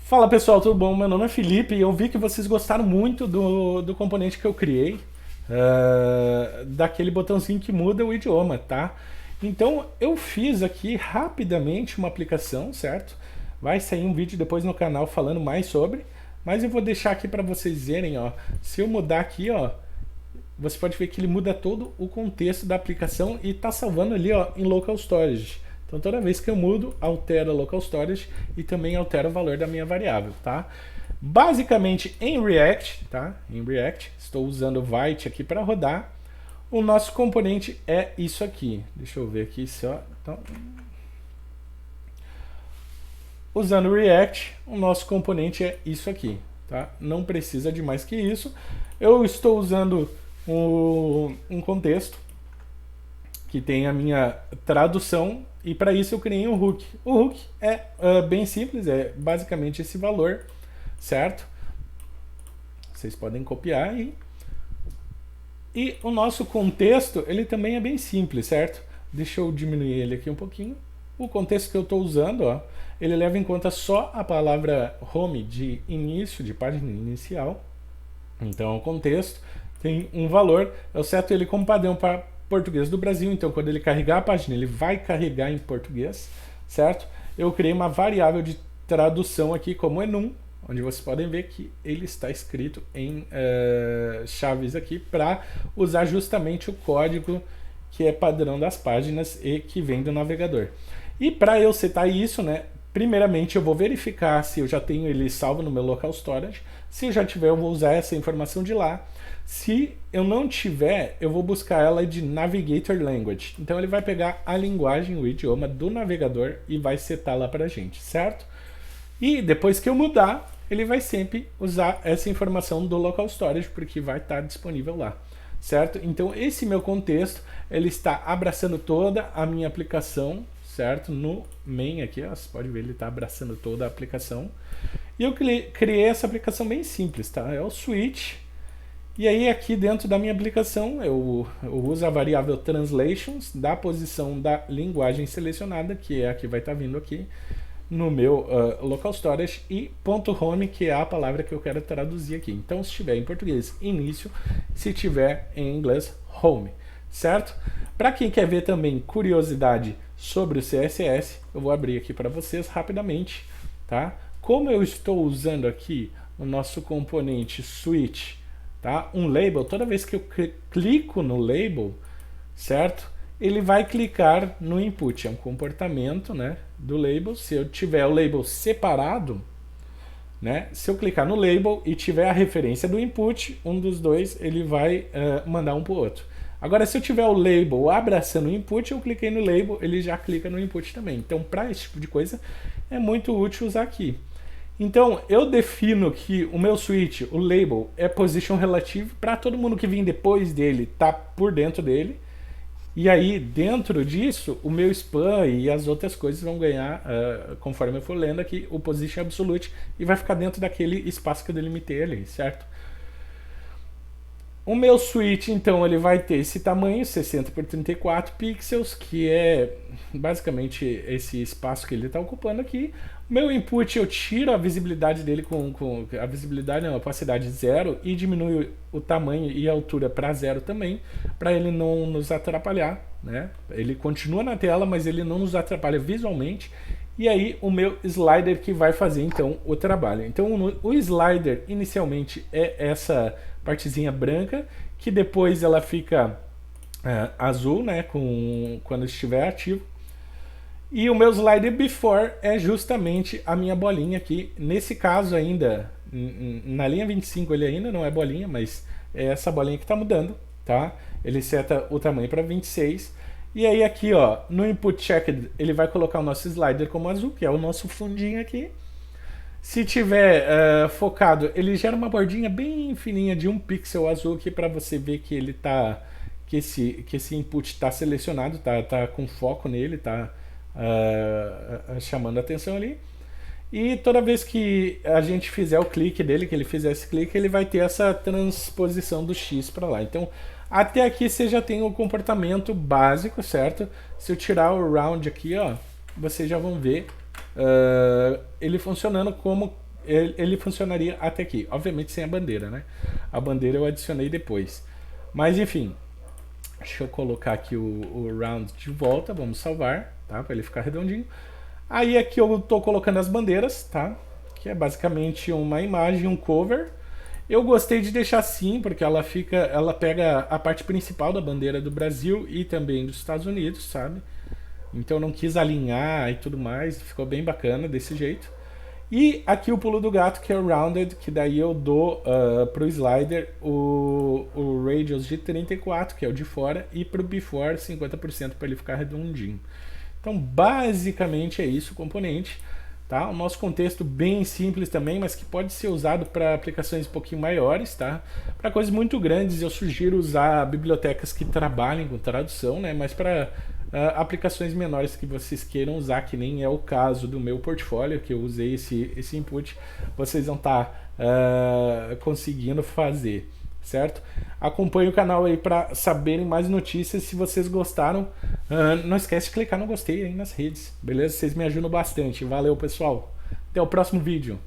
Fala pessoal, tudo bom? Meu nome é Felipe e eu vi que vocês gostaram muito do componente que eu criei, daquele botãozinho que muda o idioma, tá? Então eu fiz aqui rapidamente uma aplicação, certo? Vai sair um vídeo depois no canal falando mais sobre, mas eu vou deixar aqui para vocês verem, ó. Se eu mudar aqui, ó, você pode ver que ele muda todo o contexto da aplicação e está salvando ali, ó, em local storage. Então toda vez que eu mudo, altera local storage e também altera o valor da minha variável, tá? Basicamente em React, tá? Em React, estou usando o Vite aqui para rodar. O nosso componente é isso aqui. Deixa eu ver aqui só. Então, usando o React, o nosso componente é isso aqui, tá? Não precisa de mais que isso. Eu estou usando um contexto que tem a minha tradução e para isso eu criei um hook. O hook é bem simples, é basicamente esse valor, certo? Vocês podem copiar e o nosso contexto ele também é bem simples, certo? Deixa eu diminuir ele aqui um pouquinho. O contexto que eu estou usando, ó, ele leva em conta só a palavra home de início, de página inicial. Então o contexto tem um valor, eu seto ele como padrão para português do Brasil, então quando ele carregar a página, ele vai carregar em português, certo? Eu criei uma variável de tradução aqui como enum, onde vocês podem ver que ele está escrito em chaves aqui para usar justamente o código que é padrão das páginas e que vem do navegador. E para eu setar isso, né, primeiramente eu vou verificar se eu já tenho ele salvo no meu local storage. Se eu já tiver, eu vou usar essa informação de lá. Se eu não tiver, eu vou buscar ela de Navigator Language. Então ele vai pegar a linguagem, o idioma do navegador e vai setar lá para a gente, certo? E depois que eu mudar, ele vai sempre usar essa informação do local storage, porque vai estar disponível lá, certo? Então esse meu contexto, ele está abraçando toda a minha aplicação, certo? No main aqui, ó, você pode ver, ele está abraçando toda a aplicação. E eu criei essa aplicação bem simples, tá? É o switch. E aí aqui dentro da minha aplicação eu uso a variável translations da posição da linguagem selecionada, que é a que vai estar vindo aqui no meu local storage, e .home, que é a palavra que eu quero traduzir aqui. Então se estiver em português, início, se tiver em inglês, home, certo? Para quem quer ver também curiosidade sobre o CSS, eu vou abrir aqui para vocês rapidamente, tá? Como eu estou usando aqui o nosso componente switch, tá? Um label, toda vez que eu clico no label, certo? Ele vai clicar no input, é um comportamento, né, do label. Se eu tiver o label separado, né, se eu clicar no label e tiver a referência do input, um dos dois ele vai mandar um para o outro. Agora, se eu tiver o label abraçando o input, eu cliquei no label, ele já clica no input também. Então, para esse tipo de coisa, é muito útil usar aqui. Então, eu defino que o meu switch, o label, é position relative para todo mundo que vem depois dele, tá por dentro dele. E aí, dentro disso, o meu span e as outras coisas vão ganhar, conforme eu for lendo aqui, o position absolute e vai ficar dentro daquele espaço que eu delimitei ali, certo? O meu switch, então, ele vai ter esse tamanho, 60 por 34 pixels, que é basicamente esse espaço que ele está ocupando aqui. O meu input, eu tiro a visibilidade dele com a visibilidade, não, a opacidade 0 e diminuo o tamanho e a altura para 0 também, para ele não nos atrapalhar, né? Ele continua na tela, mas ele não nos atrapalha visualmente. E aí o meu slider que vai fazer então o trabalho. Então o slider inicialmente é essa partezinha branca, que depois ela fica azul, né, quando estiver ativo. E o meu slider before é justamente a minha bolinha aqui. Nesse caso ainda, na linha 25 ele ainda não é bolinha, mas é essa bolinha que está mudando, tá? Ele seta o tamanho para 26. E aí aqui, ó, no input checked, ele vai colocar o nosso slider como azul, que é o nosso fundinho aqui. Se tiver focado, ele gera uma bordinha bem fininha de 1 pixel azul aqui para você ver que ele tá, que esse input está selecionado, tá com foco nele, tá chamando a atenção ali. E toda vez que a gente fizer o clique dele, que ele fizer esse clique, ele vai ter essa transposição do X para lá. Então, até aqui você já tem o comportamento básico, certo? Se eu tirar o round aqui, ó, vocês já vão ver ele funcionando como ele funcionaria até aqui. Obviamente sem a bandeira, né? A bandeira eu adicionei depois. Mas enfim, deixa eu colocar aqui o round de volta, vamos salvar, tá? Para ele ficar redondinho. Aí aqui eu tô colocando as bandeiras, tá? Que é basicamente uma imagem, um cover. Eu gostei de deixar assim, porque ela pega a parte principal da bandeira do Brasil e também dos Estados Unidos, sabe? Então eu não quis alinhar e tudo mais, ficou bem bacana desse jeito. E aqui o pulo do gato, que é o rounded, que daí eu dou pro slider o radius de 34, que é o de fora, e pro before 50% para ele ficar redondinho. Então basicamente é isso o componente. Tá? O nosso contexto bem simples também, mas que pode ser usado para aplicações um pouquinho maiores, tá? Para coisas muito grandes eu sugiro usar bibliotecas que trabalhem com tradução, né? Mas para aplicações menores que vocês queiram usar, que nem é o caso do meu portfólio, que eu usei esse input, vocês vão estar conseguindo fazer, certo? Acompanhe o canal aí para saberem mais notícias. Se vocês gostaram, não esquece de clicar no gostei aí nas redes, beleza? Vocês me ajudam bastante. Valeu, pessoal. Até o próximo vídeo.